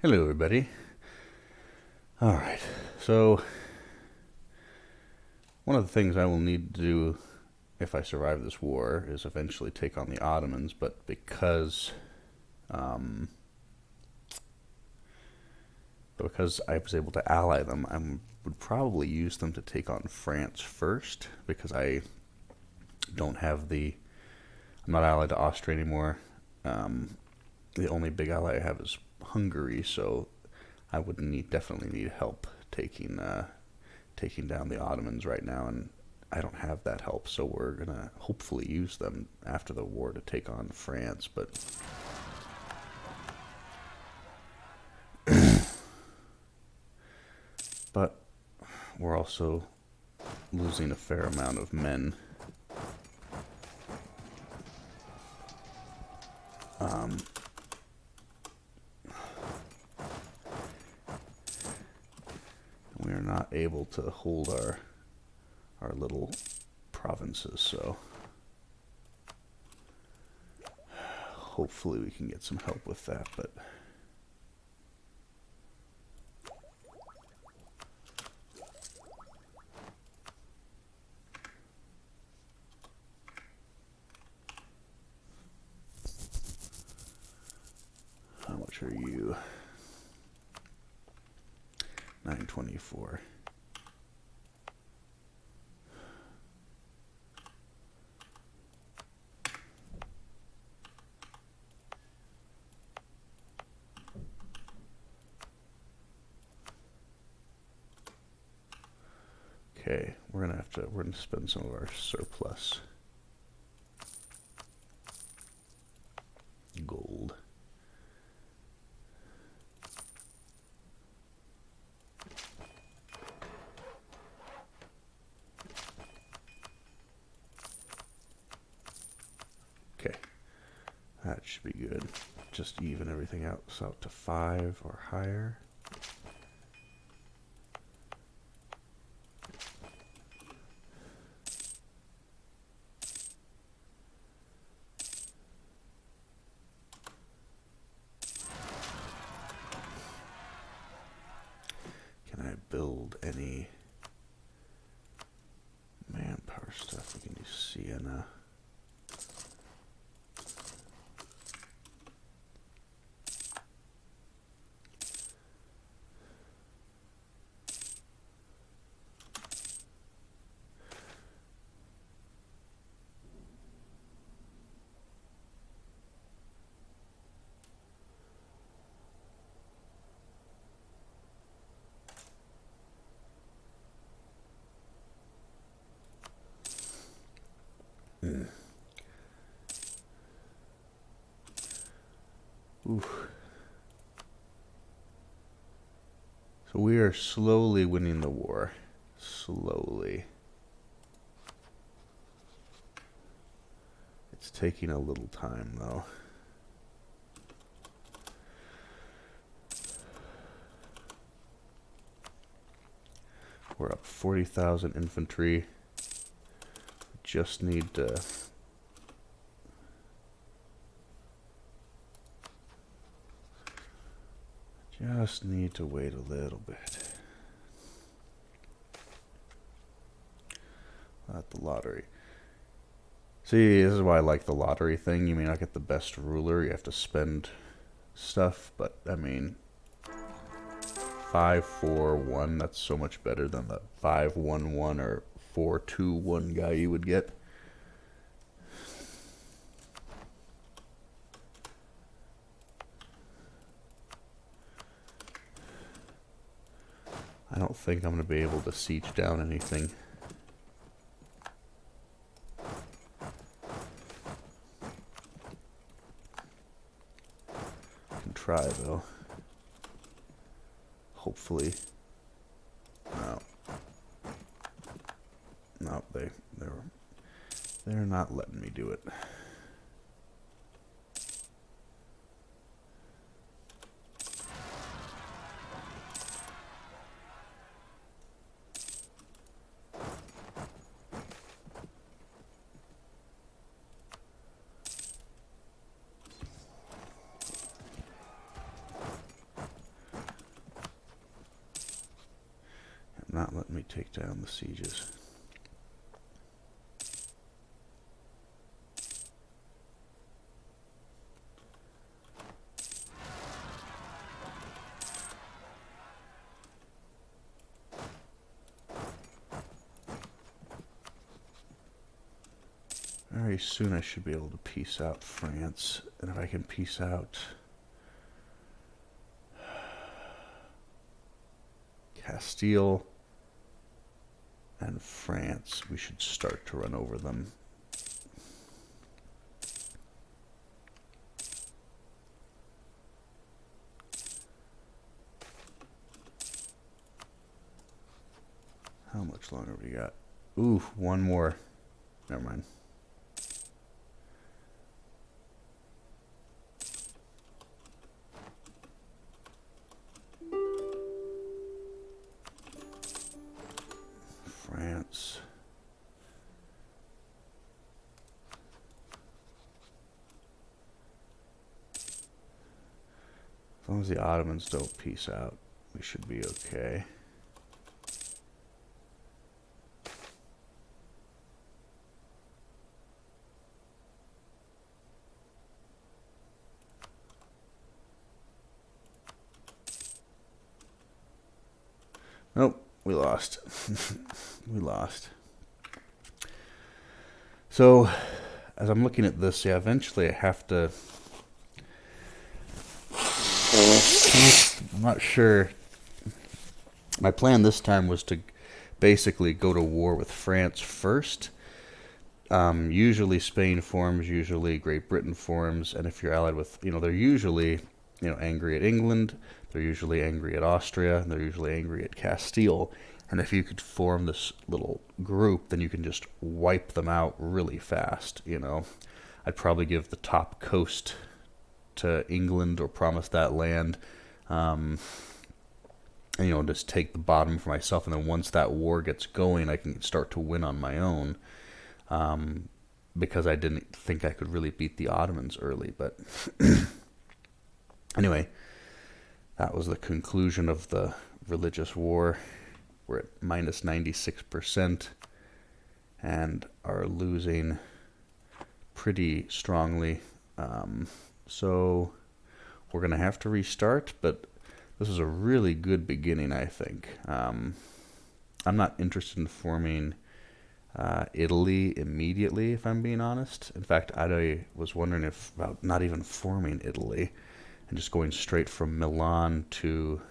Hello, everybody. All right, so one of the things I will need to do if I survive this war is eventually take on the Ottomans, but um, because I was able to ally them, I would probably use them to take on France first, because I don't have I'm not allied to Austria anymore. Um, the only big ally I have is Hungary, so I would definitely need help taking down the Ottomans right now, and I don't have that help, so we're gonna hopefully use them after the war to take on France. But we're also losing a fair amount of men. Um, we are not able to hold our little provinces, so hopefully we can get some help with that. But how much are you? 924. Okay, we're gonna spend some of our surplus gold. Okay, that should be good. Just even everything else out to 5 or higher. Can I build any manpower stuff? We can do Sienna. Oof. So we are slowly winning the war. Slowly. It's taking a little time, though. We're up 40,000 infantry. Just need to... Just need to wait a little bit. At the lottery. See, this is why I like the lottery thing. You may not get the best ruler. You have to spend stuff, but I mean, 5-4-1. That's so much better than the 5-1-1 or 4-2-1 guy you would get. I don't think I'm going to be able to siege down anything. I can try, though. Hopefully. No. No, they're not letting me do it. Let me take down the sieges. Very soon I should be able to peace out France. And if I can peace out Castile and France, we should start to run over them. How much longer have we got? Ooh, one more. Never mind. France. As long as the Ottomans don't peace out, we should be okay. Nope, we lost. We lost. So, as I'm looking at this, yeah, eventually I have to... I'm not sure. My plan this time was to basically go to war with France first. Usually Spain forms, usually Great Britain forms, and if you're allied with, they're usually, angry at England, they're usually angry at Austria, and they're usually angry at Castile. And if you could form this little group, then you can just wipe them out really fast, I'd probably give the top coast to England or promise that land, and, just take the bottom for myself. And then once that war gets going, I can start to win on my own, because I didn't think I could really beat the Ottomans early. But anyway, that was the conclusion of the religious war. We're at minus 96% and are losing pretty strongly. So we're going to have to restart, but this is a really good beginning, I think. I'm not interested in forming Italy immediately, if I'm being honest. In fact, I was wondering about not even forming Italy and just going straight from Milan to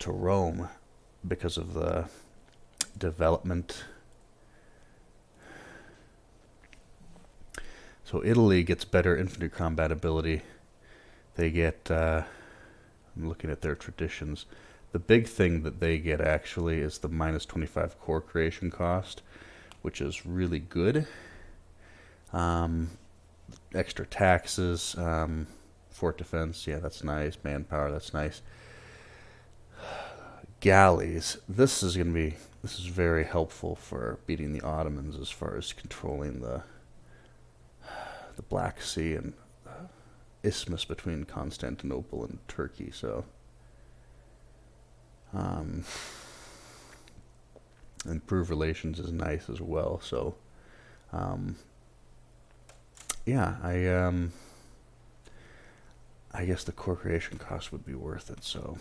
Rome because of the development. So Italy gets better infantry combat ability. They get, I'm looking at their traditions. The big thing that they get actually is the minus 25 core creation cost, which is really good. Extra taxes, fort defense, yeah, that's nice. Manpower, that's nice. Galleys, this is very helpful for beating the Ottomans as far as controlling the Black Sea and isthmus between Constantinople and Turkey. So improve relations is nice as well. So yeah, I guess the core creation cost would be worth it. So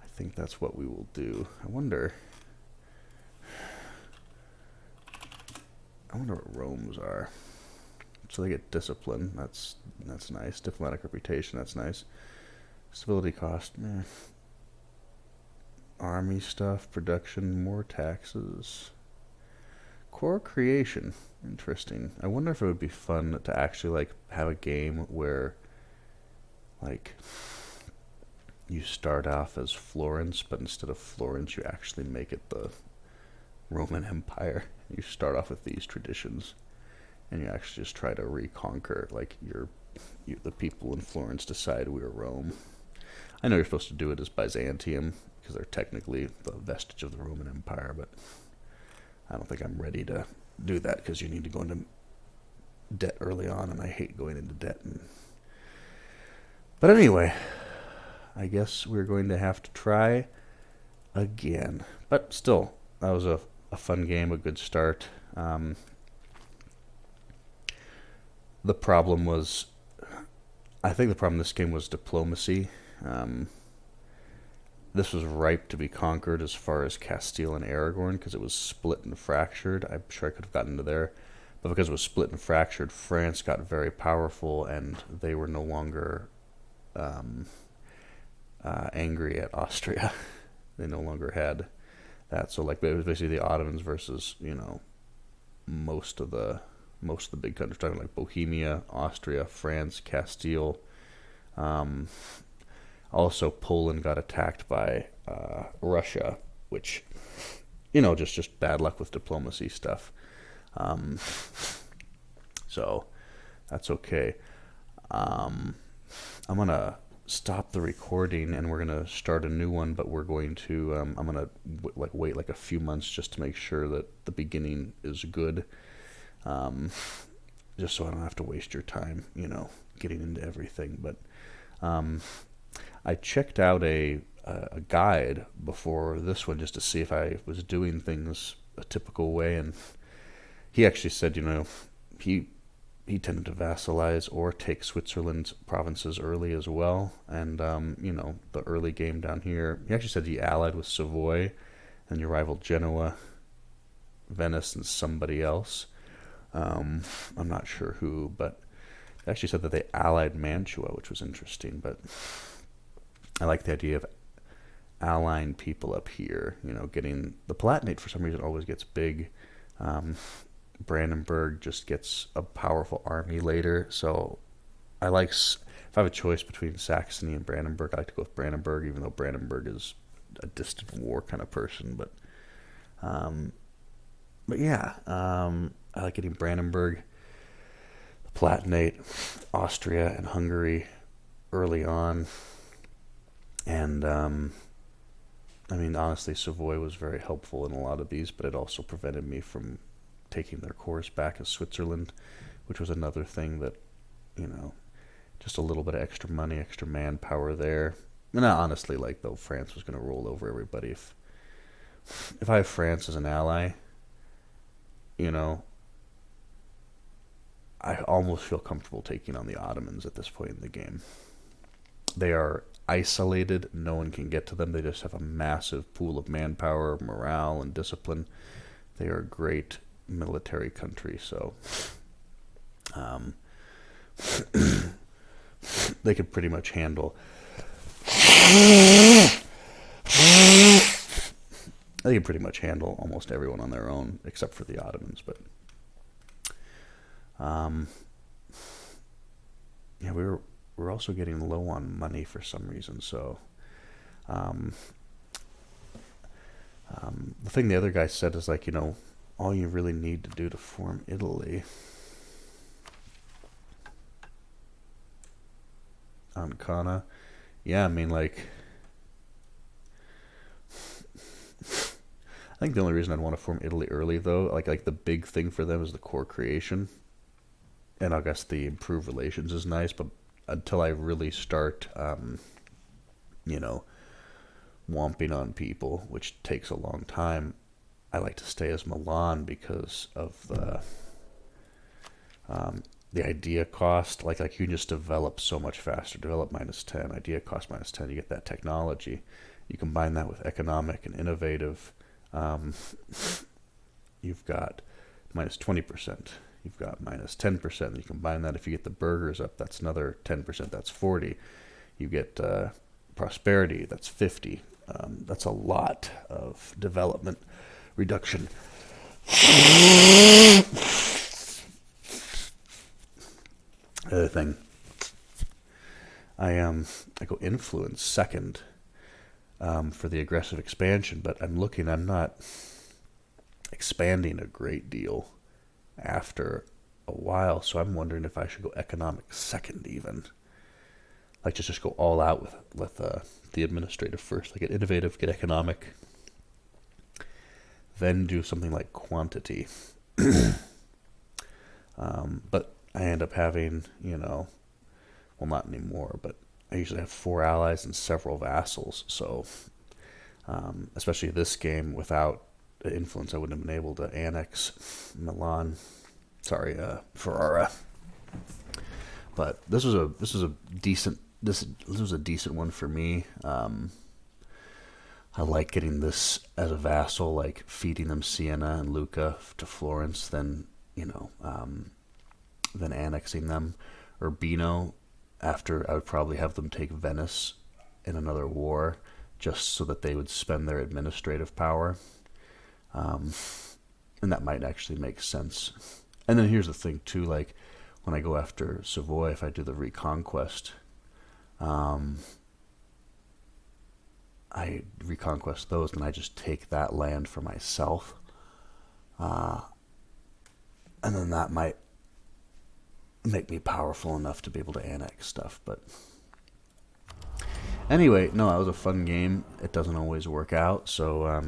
I think that's what we will do. I wonder what Rome's are. So they get discipline. That's nice. Diplomatic reputation. That's nice. Stability cost. Army stuff. Production. More taxes. Core creation. Interesting. I wonder if it would be fun to actually have a game where you start off as Florence, but instead of Florence, you actually make it the Roman Empire. You start off with these traditions, and you actually just try to reconquer. The people in Florence decide we're Rome. I know you're supposed to do it as Byzantium because they're technically the vestige of the Roman Empire, but I don't think I'm ready to do that because you need to go into debt early on, and I hate going into debt. But anyway, I guess we're going to have to try again. But still, that was a fun game, a good start. The problem was, I think the problem in this game was diplomacy. Um, this was ripe to be conquered as far as Castile and Aragon because it was split and fractured. I'm sure I could have gotten to there. But because it was split and fractured, France got very powerful and they were no longer um, angry at Austria. They no longer had that. So like it was basically the Ottomans versus most of the big countries. Talking like Bohemia, Austria, France, Castile. Um, Also, Poland got attacked by Russia, which just bad luck with diplomacy stuff. Um, so that's okay. I'm gonna stop the recording and we're gonna start a new one, but we're going to I'm gonna wait like a few months just to make sure that the beginning is good, just so I don't have to waste your time, getting into everything. But I checked out a guide before this one just to see if I was doing things a typical way, and he actually said, he tended to vassalize or take Switzerland's provinces early as well, and the early game down here, he actually said he allied with Savoy, and you rivaled Genoa, Venice, and somebody else. I'm not sure who, but they actually said that they allied Mantua, which was interesting, but I like the idea of allying people up here, getting the Palatinate for some reason always gets big. Brandenburg just gets a powerful army later, so if I have a choice between Saxony and Brandenburg, I like to go with Brandenburg, even though Brandenburg is a distant war kind of person. But yeah, I like getting Brandenburg, the Palatinate, Austria, and Hungary early on. And honestly, Savoy was very helpful in a lot of these, but it also prevented me from taking their course back as Switzerland, which was another thing that, just a little bit of extra money, extra manpower there. And I honestly, though France was going to roll over everybody, if I have France as an ally, I almost feel comfortable taking on the Ottomans at this point in the game. They are isolated. No one can get to them. They just have a massive pool of manpower, morale, and discipline. They are a great military country, so they could pretty much handle almost everyone on their own, except for the Ottomans. But yeah, we're also getting low on money for some reason. So the thing the other guy said is all you really need to do to form Italy. Ancona. Yeah, I think the only reason I'd want to form Italy early, though, like the big thing for them is the core creation. And I guess the improved relations is nice, but until I really start, womping on people, which takes a long time, I like to stay as Milan because of the idea cost. Like you just develop so much faster. Develop -10, idea cost -10. You get that technology. You combine that with economic and innovative. You've got -20%. You've got -10%. You combine that. If you get the burgers up, that's another 10%. That's 40. You get prosperity. That's 50. That's a lot of development reduction. Other thing, I go influence second for the aggressive expansion, but I'm not expanding a great deal after a while, so I'm wondering if I should go economic second even. Like just go all out with the administrative first. Like get innovative, get economic, then do something like quantity. But I end up having, well, not anymore, but I usually have 4 allies and several vassals. So, especially this game, without the influence, I wouldn't have been able to annex Milan. Sorry, Ferrara. But this was a decent this was a decent one for me. I like getting this as a vassal, like feeding them Siena and Lucca to Florence, then then annexing them. Urbino, after I would probably have them take Venice in another war, just so that they would spend their administrative power, and that might actually make sense. And then here's the thing too, like when I go after Savoy, if I do the Reconquest, I reconquest those, and I just take that land for myself. And then that might make me powerful enough to be able to annex stuff. But anyway, no, that was a fun game. It doesn't always work out, so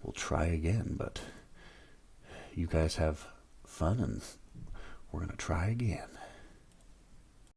we'll try again. But you guys have fun, and we're going to try again.